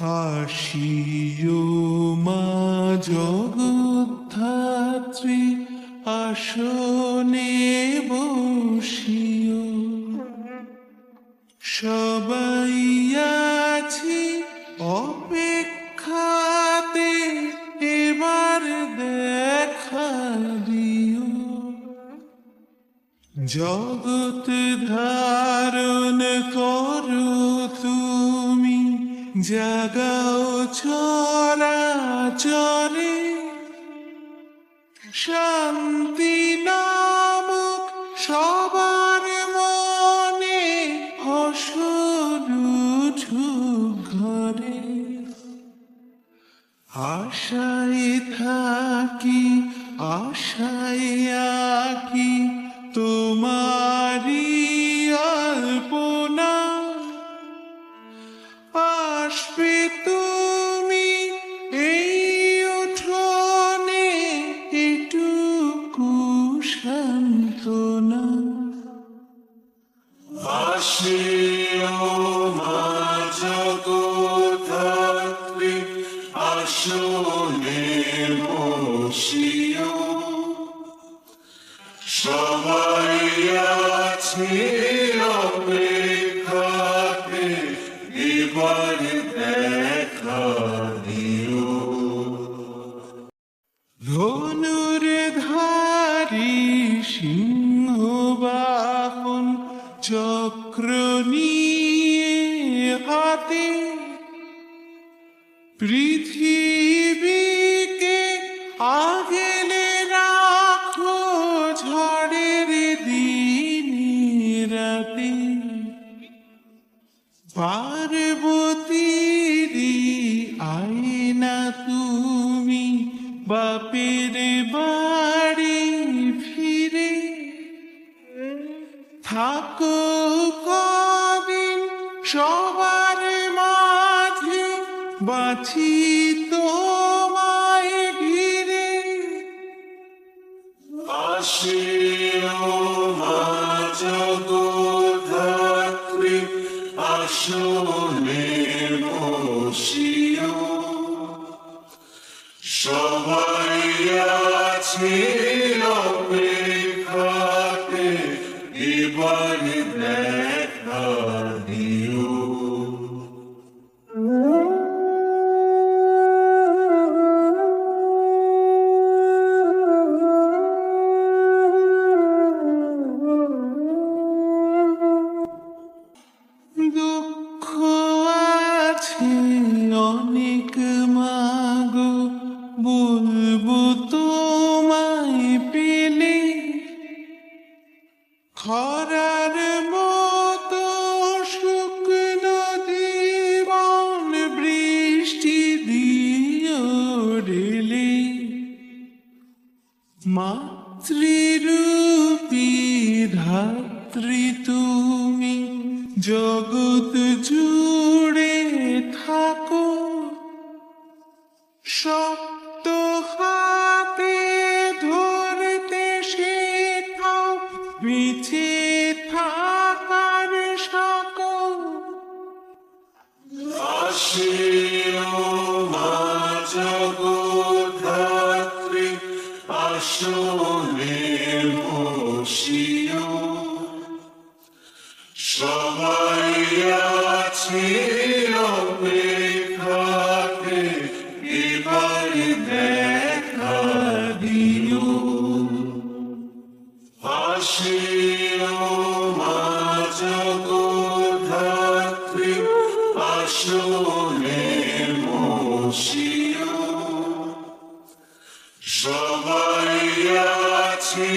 হাসিও মা জগদ্ধাত্রী, আসনে বসিও। সবাই আছি অপেক্ষাতে, এবার দেখা দিও। জগৎ ধারণ করো তুমি, জাগাও চরাচরে। শান্তি নামক সবার মনে, ফসল উঠুক ঘরে। আশায় থাকি, আশায় আঁকি তোমারি অল্পনা। আসবে তুমি এই উঠোনে, এটুকু সান্ত্বনা। আসিও মা জগদ্ধাত্রী, আসনে বসিও। সবাই আছি অপেক্ষাতে, এবার দেখা দিও। ধনুর ধারী সিংহ বাহন, চক্র নিয়ে হাতে। পৃথিবীকে আগলে রাখো ঝড়ের দিনে রাতে। পার্বতীরি আয়না তুমি, বাপের বাড়ি ফিরে। থাকো কদিন সবার মাঝে, বাঁচি তোমায় ঘিরে। আসিও মা জগদ্ধাত্রী, আসনে বসিও। সবাই আছি অপেক্ষাতে, এবার দেখা দিও। দুঃখ আছে অনেক মাগো, বলবো তোমায় পেলে। খরার মতো শুকনো জীবন, বৃষ্টি দিও ঢেলে। মাতৃরূপী ধাত্রী তুমি, জগৎ জুড়ে থাকো। শক্ত হাতে ধরতে শেখাও, বেঁচে থাকার সকল। আসিও মা জগদ্ধাত্রী, আসনে বসিও। সবাই আছি অপেক্ষাতে, এবার দেখা দিও। আসিও মা জগদ্ধাত্রী, আসনে বসিও। সবাই আছি